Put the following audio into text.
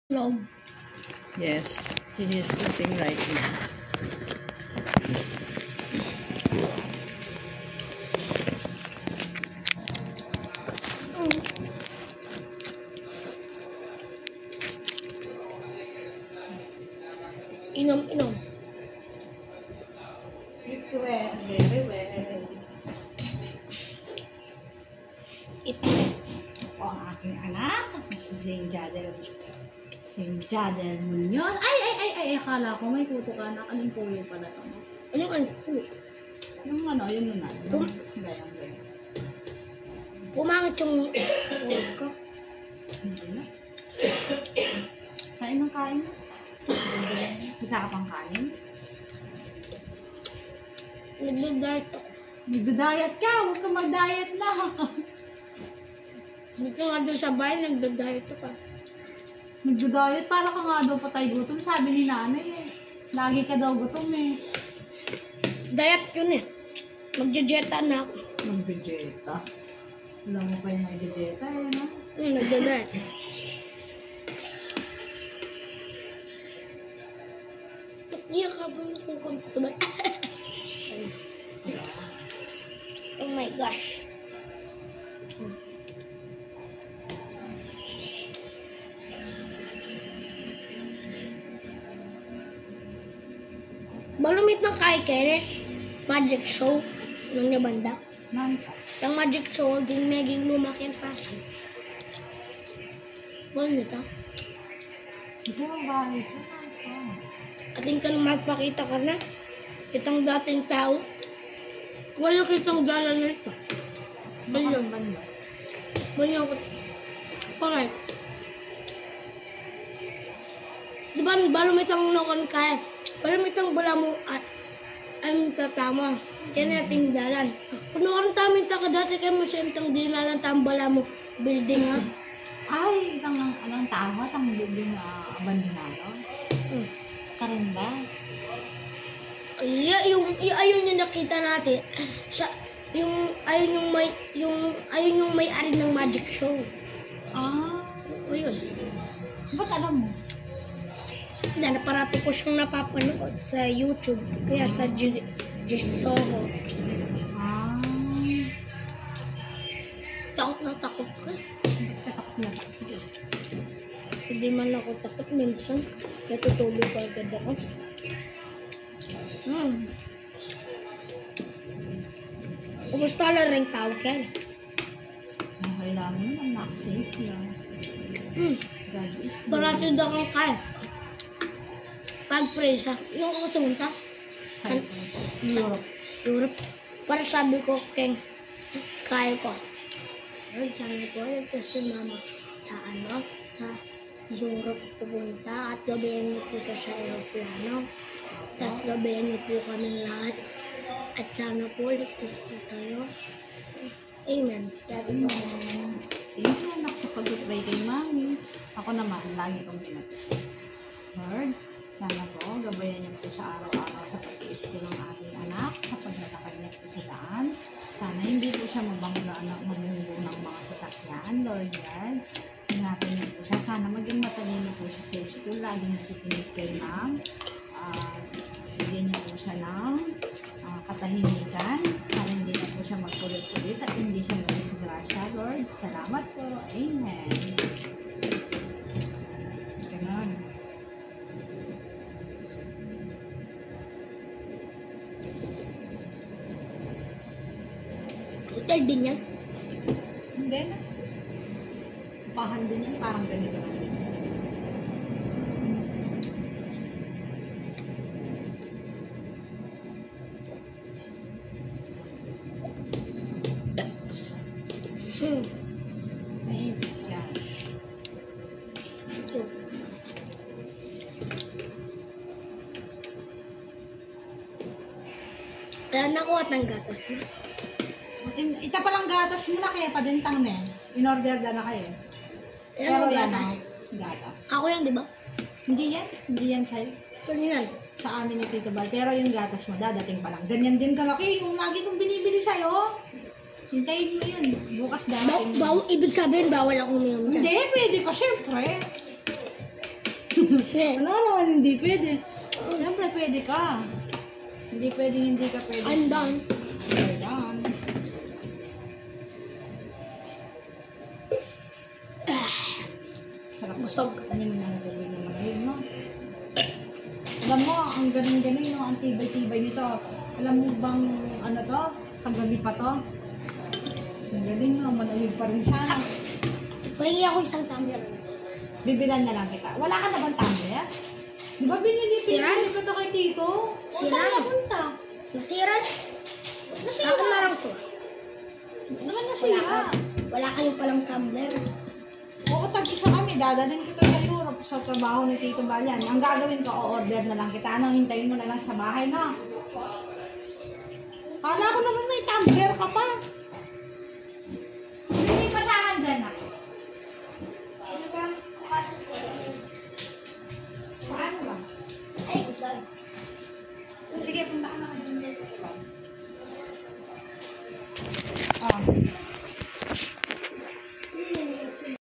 Vlog. Yes, he is eating right now. Inom. Very well. Ito. O ang aking anak, si Saint Jadel Munoz. Ay, akala ko may kuto ka na. Aling puyo pala ito. Anong Yung lunad. Gayang. Pumangit yung ulo ko. Hindi na. Kain ng kain. Isa ka pang kain. Nagda-diet ako. Nagda-diet ka. Huwag ka mag-diet na. Dito nga doon sa bahay, nagda-diet ako. Nagda-diet? Para ka nga daw patay gutom. Sabi ni nanay eh. Lagi ka daw gutom eh. Diet yun eh. Magja-jeta na ako. Mag-vegeta. Alam mo pa yung mag-vegeta eh, no? Nagda-diet. Hindi ka ba nakukunto ba? Oh my gosh. Balumit ng kay magic show nung nabanda. Nanta. Yung magic show, maging lumaki ang pasan. Balumit ah. Ito ang bahay ko. Ating ka na magpakita ka na. Itang dating tao. Wala kitang dala na ito. Baka banda. Banya ko. Alright. Diba balumit ang nukon kaya? Balumit ang bala mo at ang tatama. Kaya nating dalan. Kung nukon tamin ka dati kayo mo siya itang dinalan tambala mo building ha. Ay, itang anong tama, itang building na abandonado. Karinda. Ayun yung nakita natin. Ayun yung may-ari ng magic show. Ah, O yun. ba't alam mo? Naparati ko siyang napapanood sa YouTube. Kaya sa Soho. Ah, Takot na takot ko. katakot na takot. Hindi man ako takot. Minsan, natutulog ko agad ako. Kumusta lang rin tawag yan? Ang kailangan mo lang safe lang. God is good. Parati daw kang kaya. Pag-pray sa, yung ako sumunta, Europe. Europe. Para sabi ko, kaya ko. Lord, sabi ko, nagtas si mama sa Europe pupunta at gabayan niyo po siya sa aeroplano. Tapos gabayan niyo po kami lahat. At sana po, ligtas po tayo. Amen. Sabi ko. Thank you anak sa pag-pray kay mami. Ako naman, lagi kong pinatay. Lord, sana po, gabayan niyo po sa araw-araw sa pag-iis ko ng aking anak, sa paglalakad niya po sa daan. Sana hindi po siya magbunggo ng mga sasakyan, Lord God. Ingatan niyo po siya. Sana maging matalino po siya sa school, laging nakikinig kay ma'am. Bigyan niyo po siya ng katahimikan para hindi na po siya magkulit-kulit at hindi siya mag-disgrasya, Lord. Salamat po. Amen. Ganon. Hotel din yan. Hindi na. Upahan din yan. Parang ganito lang din. Thanks. Yan. Kaya nakuha ng gatas na. Ita palang gatas mo na kaya padintang na yan. In-order na kayo. Pero yan gatas. Gatas. Ako yan, di ba? Hindi yan. Hindi yan sa'yo. Kanina. Sa amin ni Tito Bal. Pero yung gatas mo, dadating pa lang. Ganyan din kalaki. Yung lagi kong binibili sa'yo. Hintayin mo yun. Bukas dadating. Ibig sabihin, bawal ako uminom dyan. Hindi, pwede ka syempre. Ano naman hindi pwede? Siyempre pwede ka. Hindi pwede, hindi ka pwede. I'm done. Ayan. Sarap busog. Amin na nagawin naman yun, no? Alam mo, ang galing-galing, no? Ang tibay-tibay nito. Alam mo bang, ano to? Kagabi pa to? Ang galing, no? Malamig pa rin siya, no? Pahingi ako isang tumbler. Bibilan na lang kita. Wala ka na bang tumbler? Di ba binili ko to kay Tito? O, Sira saan na. napunta? Nasira? Nasira. Ako na lang to. Naman nasira. Wala kayo palang tumbler. Oo, tag-isa kami. Dadalhin kita sa Europe sa trabaho ni Tito Balian. Ang gagawin ko, o-order na lang kita. Ano, hintayin mo na lang sa bahay, no? Kala ko naman may tumbler ka pa. May pasahan dyan, ako. Ano ba? Paano ba? Ay, kusag. Sige, punta ka na kayo. Ah.